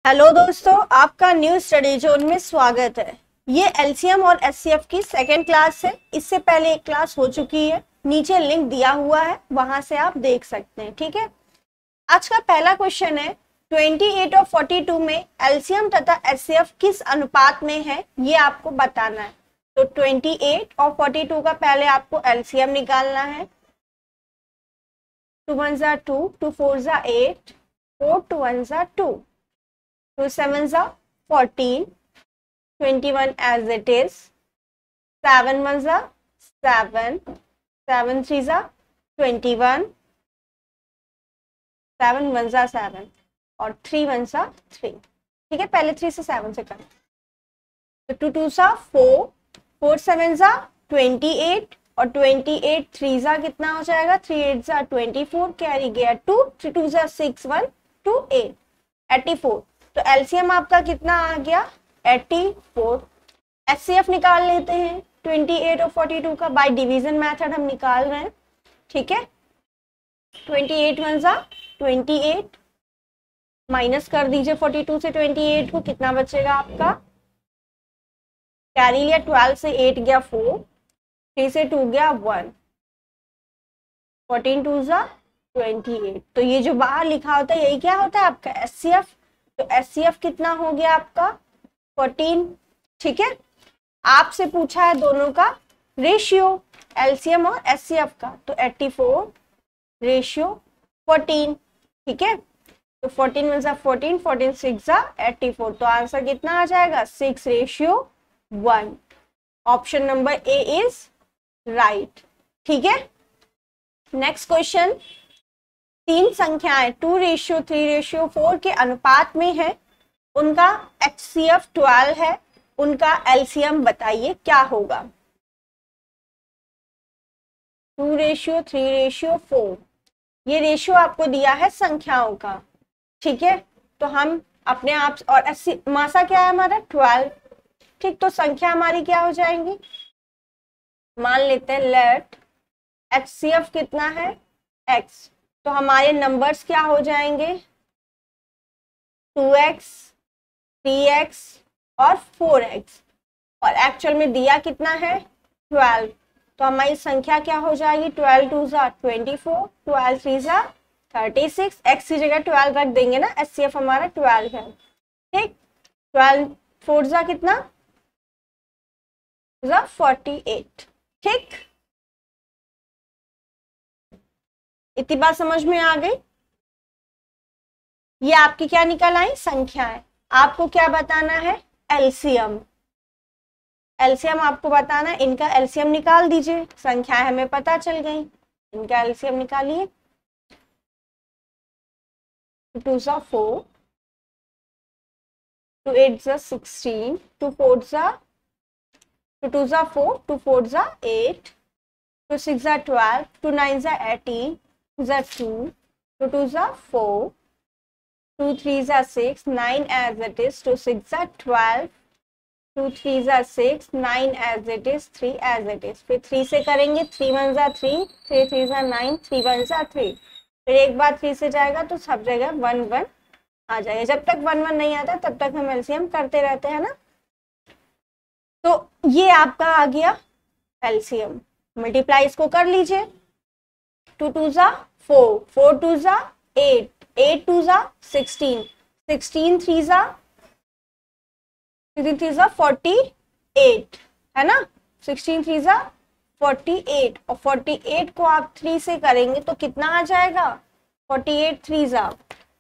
Hello दोस्तों, आपका new study zone में स्वागत है। ये एलसीएम और एचसीएफ की सेकेंड क्लास है। इससे पहले एक क्लास हो चुकी है, नीचे लिंक दिया हुआ है, वहां से आप देख सकते हैं। ठीक है, आज का पहला क्वेश्चन है 28 और 42 में एलसीएम तथा एचसीएफ किस अनुपात में है, ये आपको बताना है। तो 28 और 42 का पहले आपको एलसीएम निकालना है। 2 1 2, 2 4 8, 4 2 1 2, 2 7 14, 21 as it is, 7 1 7, 7 3 21, 7 1 7 और 3 1 3। ठीक है, पहले 3 से 7 से करें। तो 2 2 4, 4 7 28 और 28 3 कितना हो जाएगा, 3 8 24, कैरी गया 2, 3 2 6 1 2 8, 84। तो एलसीएम आपका कितना आ गया, 84। एचसीएफ निकाल लेते हैं 28 और 42 का, बाय डिवीजन मेथड हम निकाल रहे हैं। ठीक है, 28 1 28, माइनस कर दीजिए 42 से 28 को, कितना बचेगा आपका, कैरी लिया 12 से 8 गया 4, 3 से 2 गया 1, 14 2 28। तो ये जो बाहर लिखा होता है यही क्या होता है आपका एचसीएफ। तो एचसीएफ कितना हो गया आपका 14। ठीक है, आपसे पूछा है दोनों का रेशियो, एलसीएम और एचसीएफ का, तो 84 रेशियो 14। ठीक है, तो 14 1 14, 14 6 84। तो आंसर कितना आ जाएगा, 6:1। Option number A is right. ठीक है, नेक्स्ट क्वेश्चन, तीन संख्याएं 2:3:4 के अनुपात में है, उनका एचसीएफ 12 है, उनका एलसीएम बताइए क्या होगा। 2:3:4 ये रेशियो आपको दिया है संख्याओं का। ठीक है, तो हम अपने आप, और मासा क्या है हमारा 12। ठीक, तो संख्या हमारी क्या हो जाएंगी, मान लेते हैं लेट एचसीएफ कितना है x, तो हमारे नंबर्स क्या हो जाएंगे 2x, 3x और 4x, और एक्चुअल में दिया कितना है 12। तो हमारी संख्या क्या हो जाएगी, 12 2 24, 12 3 36, x की जगह 12 रख देंगे ना, एचसीएफ हमारा 12 है। ठीक, 12 4 कितना 48। ठीक, इतनी बात समझ में आ गई। ये आपकी क्या निकल आई संख्याएं, आपको क्या बताना है एलसीएम। एलसीएम आपको बताना है, इनका एलसीएम निकाल दीजिए, संख्याएं हमें पता चल गई, इनका एलसीएम निकालिए। 2 4, 2 8 16, 2 4 2 4, 2 4 8, 2 6 12, 2 9 18, 2 2 2 4, 2 3 6, 9 as it is, 2 6 12, 2 3 6, 9 as it is, 3 as it is। फिर 3 से करेंगे, 3 1 3, 3 3 9, 3 1 3। फिर एक बार 3 से जाएगा तो सब जगह 1 1 आ जाएगा। जब तक 1 1 नहीं आता तब तक हम एलसीएम करते रहते हैं ना। तो ये आपका आ गया एलसीएम। मल्टीप्लाई इसको कर लीजिए, 2 2 4, 4 2 8, 8 2 16, 16 3 48 है ना, 16 3 48, और 48 को आप 3 से करेंगे तो कितना आ जाएगा, 48 3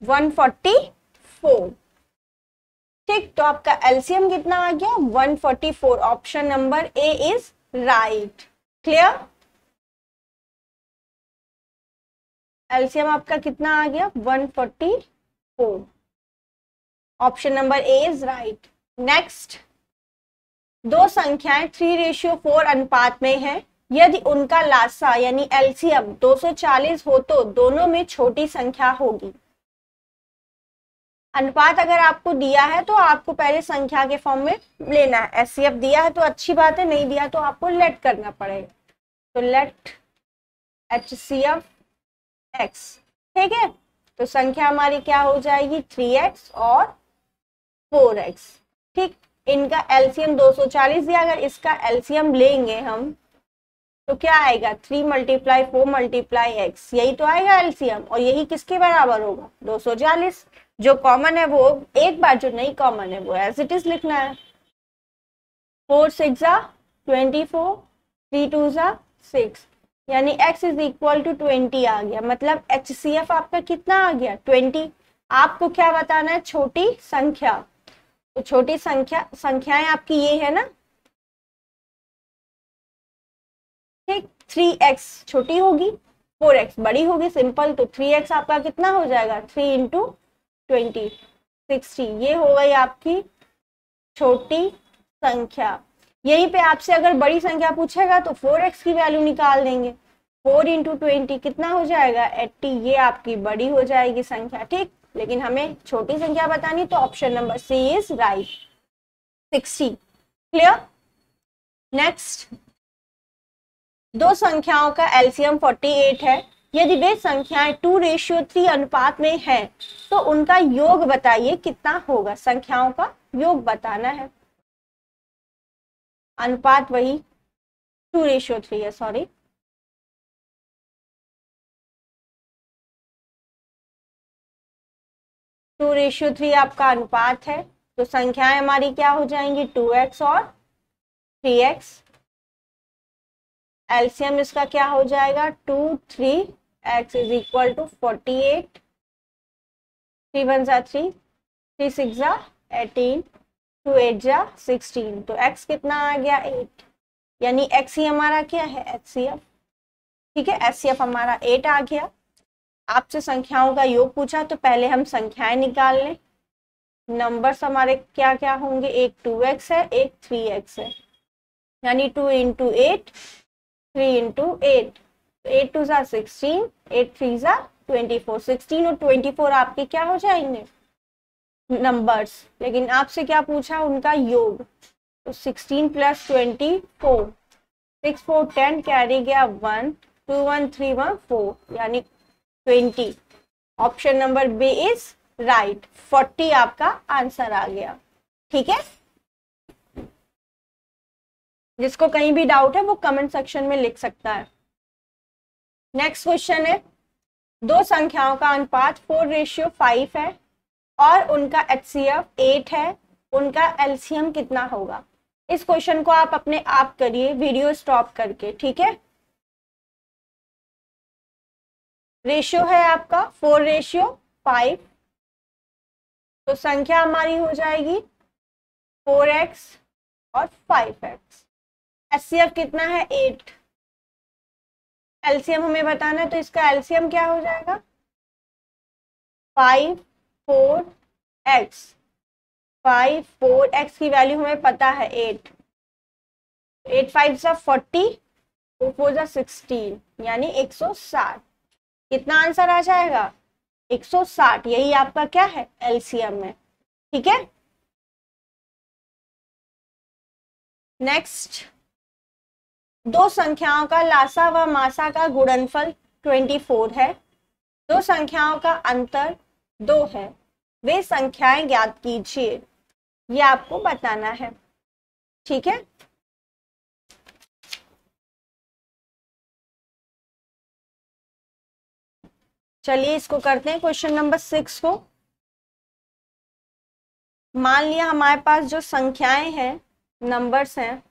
144। ठीक, तो आपका एलसीएम कितना आ गया 144। Option number A is right. Clear, LCM आपका कितना आ गया 144। Option number A is right. Next, दो संख्याएं 3:4 अनुपात में है, यदि उनका लासा यानी एलसीएम 240 हो तो दोनों में छोटी संख्या होगी। अनुपात अगर आपको दिया है तो आपको पहले संख्या के फॉर्म में लेना है। एचसीएफ दिया है तो अच्छी बात है, नहीं दिया तो आपको लेट करना पड़ेगा। तो लेट एचसीएफ x। ठीक है, तो संख्या हमारी क्या हो जाएगी 3x और 4x। ठीक, इनका एलसीएम 240 दिया, अगर इसका एलसीएम लेंगे हम तो क्या आएगा 3 × 4 × x, यही तो आएगा एलसीएम, और यही किसके बराबर होगा 240। जो कॉमन है वो एक बार, जो नहीं कॉमन है वो एज इट इज लिखना है। 4 6 24, 3 2 6, यानी x इज इक्वल टू 20 आ गया। मतलब HCF आपका कितना आ गया 20। आपको क्या बताना है, छोटी संख्या। तो छोटी संख्याएं आपकी ये है ना, ठीक। 3x छोटी होगी, 4x बड़ी होगी, सिंपल। तो 3x आपका कितना हो जाएगा 3 × 20 60, ये हो गई आपकी छोटी संख्या। यहीं पे आपसे अगर बड़ी संख्या पूछेगा तो 4x की वैल्यू निकाल देंगे। 4 × 20 कितना हो जाएगा 80, ये आपकी बड़ी हो जाएगी संख्या। ठीक, लेकिन हमें छोटी संख्या बतानी, तो option number C is right, 60। Clear. Next, दो संख्याओं का एलसीएम 48 है। यदि वे संख्याएं 2:3 अनुपात में है तो उनका योग बताइए कितना होगा। संख्याओं का योग बताना है, अनुपात वही 2:3 है, सॉरी। टू रेशियो 3 आपका अनुपात है, तो संख्याएं हमारी क्या हो जाएंगी 2x और 3x। एलसीएम इसका क्या हो जाएगा 2 3x इज इक्वल टू 48, 3 1 3, 3 6 18, 2 8 16, तो x कितना आ गया 8, यानी x ही हमारा क्या है HCF। ठीक है, HCF हमारा 8 आ गया। आपसे संख्याओं का योग पूछा तो पहले हम संख्याएं निकाल लें। नंबर्स हमारे क्या क्या होंगे, एक 2x है, एक 3x है, यानी 2 × 8, 3 × 8, 8 2 16, 8 3 24, 16 और 24 आपके क्या हो जाएंगे नंबर्स। लेकिन आपसे क्या पूछा, उनका योग। तो 16 + 24, 6 4 10, कैरी गया 1, 2 1 3 1 4, यानी 20। Option number B is right, 40 आपका आंसर आ गया। ठीक है, जिसको कहीं भी डाउट है वो कमेंट सेक्शन में लिख सकता है। नेक्स्ट क्वेश्चन है, दो संख्याओं का अनुपात 4:5 है और उनका HCF 8 है, उनका एलसीएम कितना होगा। इस क्वेश्चन को आप अपने आप करिए वीडियो स्टॉप करके। ठीक है, रेशियो है आपका 4:5, तो संख्या हमारी हो जाएगी 4x और 5x। HCF कितना है 8, एलसीएम हमें बताना है, तो इसका एलसीएम क्या हो जाएगा 5 4x। 5 4x की वैल्यू हमें पता है 8, 8 5 40, 4 4 16, यानी 160। कितना आंसर आ जाएगा 160, यही आपका क्या है एलसीएम है। ठीक है, नेक्स्ट, दो संख्याओं का लासा व मासा का गुणनफल 24 है, दो संख्याओं का अंतर 2 है, वे संख्याएं ज्ञात कीजिए, ये आपको बताना है। ठीक है, चलिए इसको करते हैं क्वेश्चन नंबर 6 को। मान लिया हमारे पास जो संख्याएं हैं, नंबर्स हैं,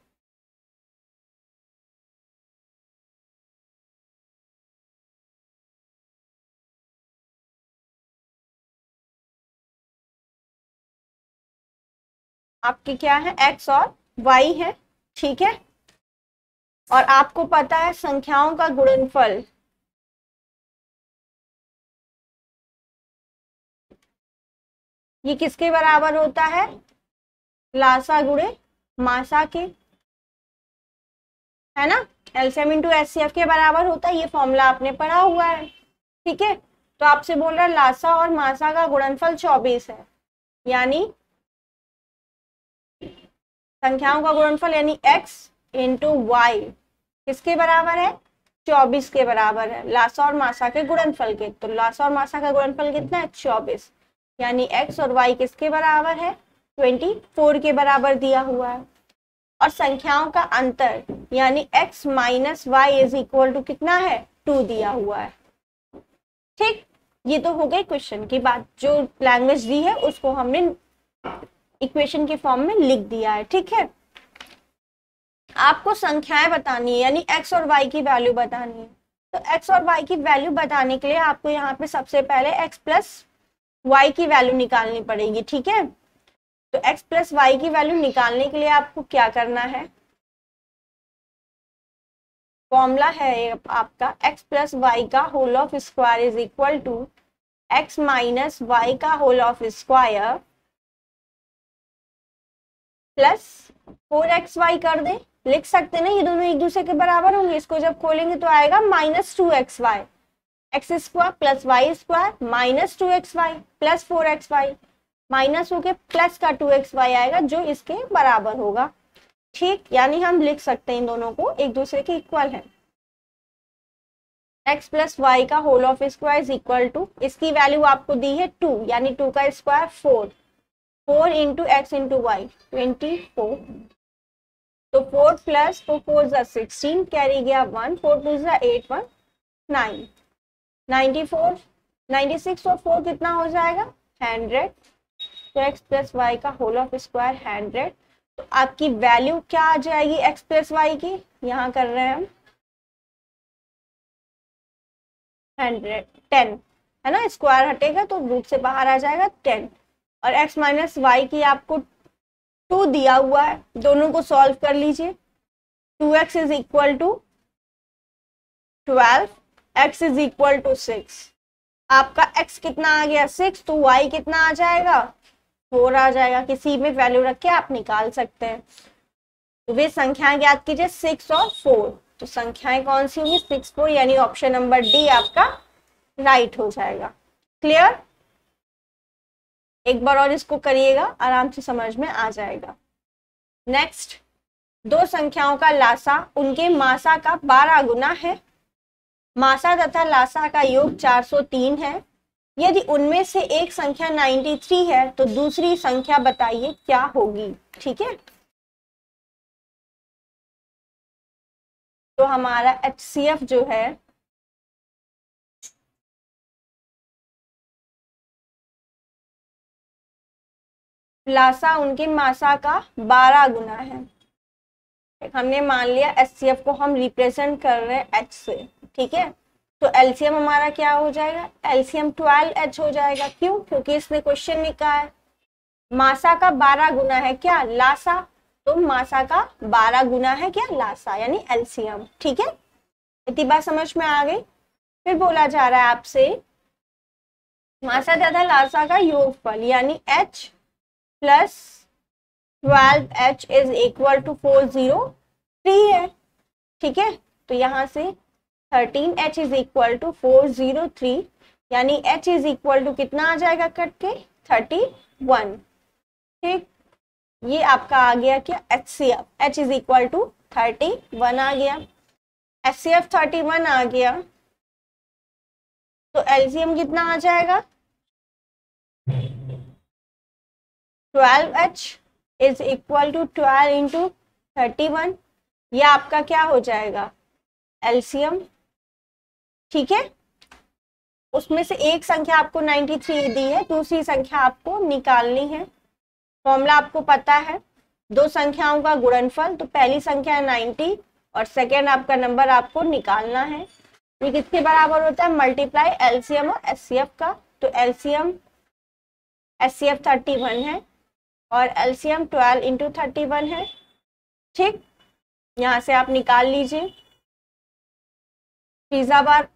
आपकी क्या है x और y है। ठीक है, और आपको पता है संख्याओं का गुणनफल ये किसके बराबर होता है, लासा गुणे मासा के, है ना। एलसीएम इंटू HCF के बराबर होता है, ये फॉर्मूला आपने पढ़ा हुआ है। ठीक है, तो आपसे बोल रहा है लासा और मासा का गुणनफल 24 है, यानी संख्याओं का गुणनफल यानी x × y किसके बराबर है 24 के बराबर है, लासा और मासा के गुणनफल के। तो लासा और मासा का गुणनफल कितना है 24, यानी x और y किसके बराबर है 24 के बराबर दिया हुआ है, और संख्याओं का अंतर यानी x minus Y is equal to कितना है, 2 दिया हुआ है। ठीक, ये तो हो गई क्वेश्चन की बात, जो लैंग्वेज दी है उसको हमने इक्वेशन के फॉर्म में लिख दिया है। ठीक है, आपको संख्याएं बतानी है यानी x और y की वैल्यू बतानी है। तो x और y की वैल्यू बताने के लिए आपको यहाँ पे सबसे पहले x प्लस y की वैल्यू निकालनी पड़ेगी। ठीक है, तो x प्लस वाई की वैल्यू निकालने के लिए आपको क्या करना है, फॉर्मूला है आपका x प्लस वाई का whole of square is equal to x minus y का whole of square plus 4xy कर दे, लिख सकते ना, ये दोनों एक दूसरे के बराबर होंगे, इसको जब खोलेंगे तो आएगा minus 2xy, X square plus Y square minus 2xy plus 4xy, minus होके प्लस का 2xy आएगा जो इसके बराबर होगा। ठीक, यानी हम लिख सकते हैं इन दोनों को एक दूसरे के इक्वल है। x प्लस वाई का whole of square is equal to, इसकी वैल्यू आपको दी है 2 यानी 2 का स्क्वायर 4 इंटू एक्स इंटू वाई 24, तो 4 प्लस 4 जा 16 कैरी गया 1, 4 2 जा 8 1 9, 94 96 और 4 कितना हो जाएगा 100, तो x प्लस वाई का होल ऑफ स्क्वायर 100, तो आपकी वैल्यू क्या आ जाएगी x प्लस वाई की, यहाँ कर रहे हैं हम 110 है ना, स्क्वायर हटेगा तो रूट से बाहर आ जाएगा 10, और x माइनस वाई की आपको 2 दिया हुआ है, दोनों को सॉल्व कर लीजिए। 2x is equal to 12, x is equal to 6, आपका x कितना आ गया 6, तो y कितना आ जाएगा 4 आ जाएगा, किसी में वैल्यू रख के आप निकाल सकते हैं। तो वे संख्याएं ज्ञात कीजिए 6 और 4, तो संख्याएं कौन सी होंगी 6 4, यानी ऑप्शन नंबर डी आपका राइट हो जाएगा। क्लियर, एक बार और इसको करिएगा, आराम से समझ में आ जाएगा। नेक्स्ट, दो संख्याओं का लासा उनके मासा का 12 गुना है, मासा तथा लासा का योग 403 है, यदि उनमें से एक संख्या 93 है तो दूसरी संख्या बताइए क्या होगी। ठीक है, तो हमारा HCF जो है लासा उनके मासा का 12 गुना है। हमने मान लिया HCF को हम रिप्रेजेंट कर रहे हैं H से। ठीक है, तो LCM हमारा क्या हो जाएगा, LCM 12H हो जाएगा। क्यों, क्योंकि इसने क्वेश्चन में कहा है मासा का 12 गुना है क्या लासा, तो मासा का 12 गुना है क्या लासा, यानी LCM। ठीक है, इतनी बात समझ में आ गई। फिर बोला जा रहा है आपसे मासा तथा लासा का योगफल यानी H plus 12H is equal to 403 है। ठीक है, तो यहाँ से 13H इज इक्वल टू 403, यानी H इज इक्वल टू कितना आ जाएगा कट के 31। ठीक, ये आपका आ गया क्या HCF, H is equal to 31 आ गया, HCF 31 आ गया, तो LCM कितना आ जाएगा 12H is equal to 12 into 31, ये आपका क्या हो जाएगा LCM। ठीक है, उसमें से एक संख्या आपको 93 दी है, दूसरी संख्या आपको निकालनी है। फॉर्मूला आपको पता है, दो संख्याओं का गुणनफल, तो पहली संख्या 90 और सेकेंड आपका नंबर आपको निकालना है। ये किसके बराबर होता है, मल्टीप्लाई LCM और HCF का, तो LCM HCF 31 है और LCM 12 इंटू 31 है। ठीक, यहाँ से आप निकाल लीजिए, थ्रीजा बार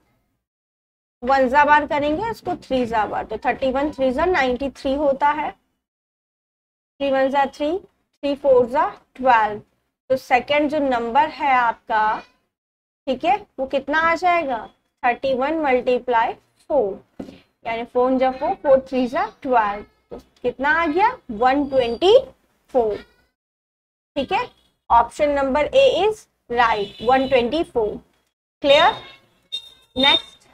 वनजा बार करेंगे इसको थ्रीजा बार, तो 31 3 93 होता है, 3 1 3 3 4 12, तो सेकंड जो नंबर है आपका, ठीक है, वो कितना आ जाएगा 31 मल्टीप्लाई 4, यानी 4 जब 4 3 12, तो कितना आ गया 124। ठीक है, option number A is right 124। Clear. Next,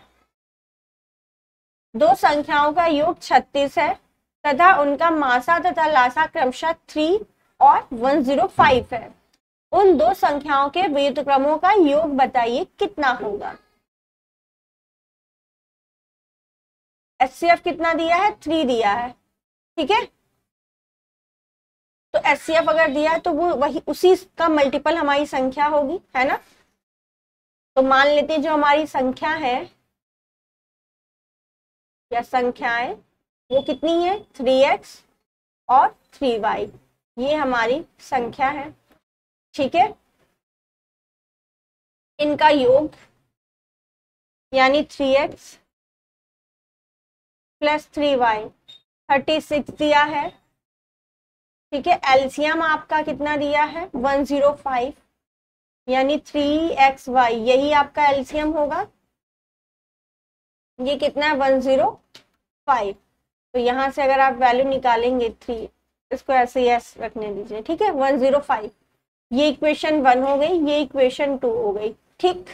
दो संख्याओं का योग 36 है, तथा उनका मासा तथा लासा क्रमशः 3 और 105 है, उन दो संख्याओं के व्युत्क्रमों का योग बताइए कितना होगा। HCF कितना दिया है, 3 दिया है, ठीक है। तो HCF अगर दिया है तो वो वही उसी का मल्टीपल हमारी संख्या होगी, है ना। तो मान लेते हैं जो हमारी संख्या है या संख्याएं वो कितनी है, 3x और 3y, ये हमारी संख्या है, ठीक है। इनका योग यानी 3x प्लस 3y 36 दिया है, ठीक है। एलसीएम आपका कितना दिया है, 105 यानी 3xy, यही आपका एलसीएम होगा। ये कितना है, 105। तो यहां से अगर आप वैल्यू निकालेंगे 3, इसको ऐसे यस रखने दीजिए, ठीक है, 105। ये इक्वेशन 1 हो गई, ये इक्वेशन 2 हो गई, ठीक।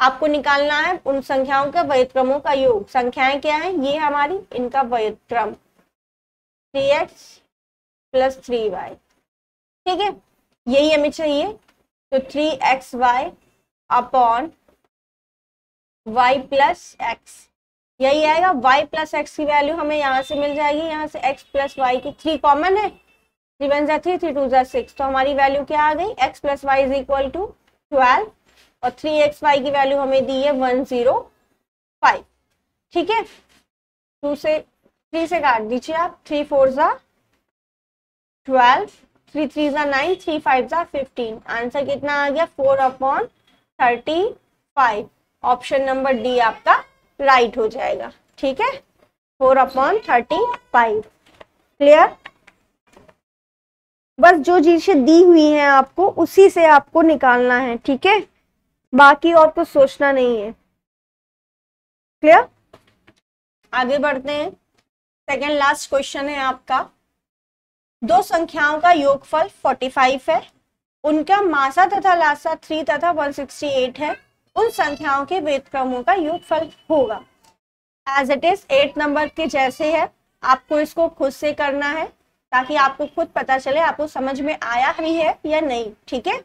आपको निकालना है उन संख्याओं के व्युत्क्रमों का योग। संख्याएं क्या है, ये हमारी, इनका व्युत्क्रम 3x प्लस 3y, ठीक है, यही हमें चाहिए। तो 3xy upon y plus x, यही आएगा। y प्लस एक्स की वैल्यू हमें यहाँ से मिल जाएगी, यहाँ से x प्लस वाई की 3 कॉमन है, 3 1 जा 3, 3 2 जा 6, तो हमारी वैल्यू क्या आ गई, x plus Y is equal to 12 और 3xy की वैल्यू हमें दी है 105, ठीक है। 2 से 3 से काट दीजिए आप, 3 4 जा 12, 3 3 जा 9, 3 5 जा 15, आंसर कितना आ गया, 4/35। ऑप्शन नंबर डी आपका राइट हो जाएगा, ठीक है, 4/35। क्लियर। बस जो चीजें दी हुई हैं आपको उसी से आपको निकालना है, ठीक है, बाकी और कुछ सोचना नहीं है। क्लियर। आगे बढ़ते हैं। सेकेंड लास्ट क्वेश्चन है आपका, दो संख्याओं का योगफल 45 है, उनका मासा तथा लासा 3 तथा 168 है, उन संख्याओं के व्युत्क्रमों का योगफल होगा। एज इट इज 8 नंबर के जैसे है, आपको इसको खुद से करना है ताकि आपको खुद पता चले आपको समझ में आया भी है या नहीं, ठीक है।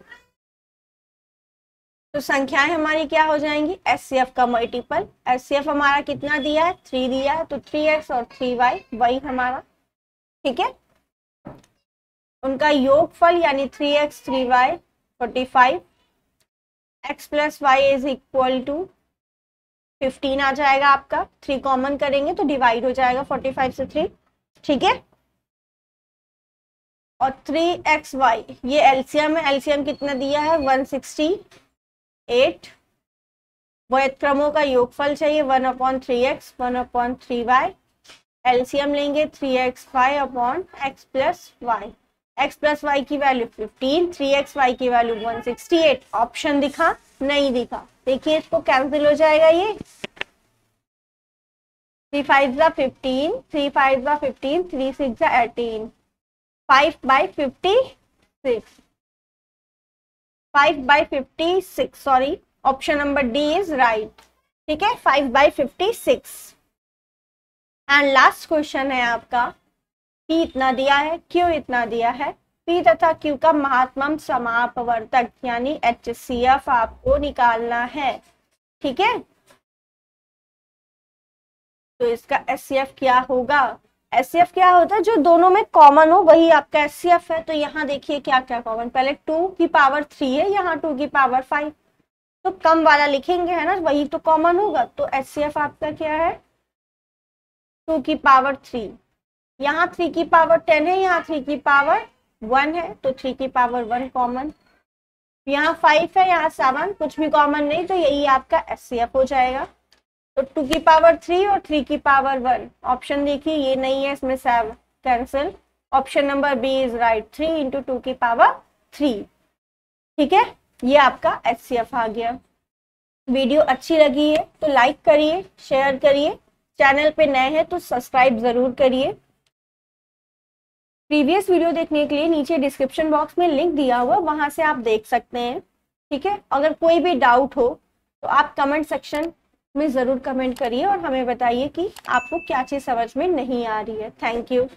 तो संख्याएं हमारी क्या हो जाएंगी, HCF का मल्टीपल। HCF हमारा कितना दिया है, 3 दिया है, तो 3x और 3y वही हमारा, ठीक है। उनका योगफल यानी 3x 3y 45, x plus Y is equal to 15 आ जाएगा आपका। 3 कॉमन करेंगे तो डिवाइड हो जाएगा 45 से 3, ठीक है। और 3xy ये एलसीएम है, एलसीएम कितना दिया है 168। व्युत्क्रमों का योगफल चाहिए 1/3x 1/3y। एलसीएम लेंगे 3xy upon x plus Y. x plus Y की वैल्यू 15, 3xy की वैल्यू 168। ऑप्शन दिखा, नहीं दिखा, देखिए इसको कैंसिल हो जाएगा, ये 3 5 जा 15, 3 5 जा 15, 3 6 जा 18, 5/56, 5/56, sorry, option number D is right, ठीक है, 5/56। एंड लास्ट क्वेश्चन है आपका, P इतना दिया है, Q इतना दिया है, P तथा Q का महात्मम समापवर्तक यानी HCF आपको निकालना है, ठीक है। तो इसका HCF क्या होगा, HCF क्या होता है, जो दोनों में कॉमन हो वही आपका HCF है। तो यहाँ देखिए क्या क्या कॉमन, पहले 2 की पावर 3 है, यहाँ 2 की पावर 5, तो कम वाला लिखेंगे, है ना, वही तो कॉमन होगा। तो HCF आपका क्या है, 2 की पावर 3, यहाँ 3 की पावर 10 है, यहाँ 3 की पावर 1 है, तो 3 की पावर 1 कॉमन, यहाँ 5 है, यहाँ 7, कुछ भी कॉमन नहीं, तो यही आपका HCF हो जाएगा। तो 2 की पावर 3 और 3 की पावर 1, ऑप्शन देखिए ये नहीं है, इसमें 7 cancel, option number B is right, 3 into 2 की पावर 3, ठीक है, ये आपका HCF आ गया। वीडियो अच्छी लगी है तो लाइक करिए, शेयर करिए, चैनल पे नए हैं तो सब्सक्राइब जरूर करिए। प्रीवियस वीडियो देखने के लिए नीचे डिस्क्रिप्शन बॉक्स में लिंक दिया हुआ, वहां से आप देख सकते हैं, ठीक है। अगर कोई भी डाउट हो तो आप कमेंट सेक्शन में ज़रूर कमेंट करिए और हमें बताइए कि आपको क्या चीज़ समझ में नहीं आ रही है। Thank you.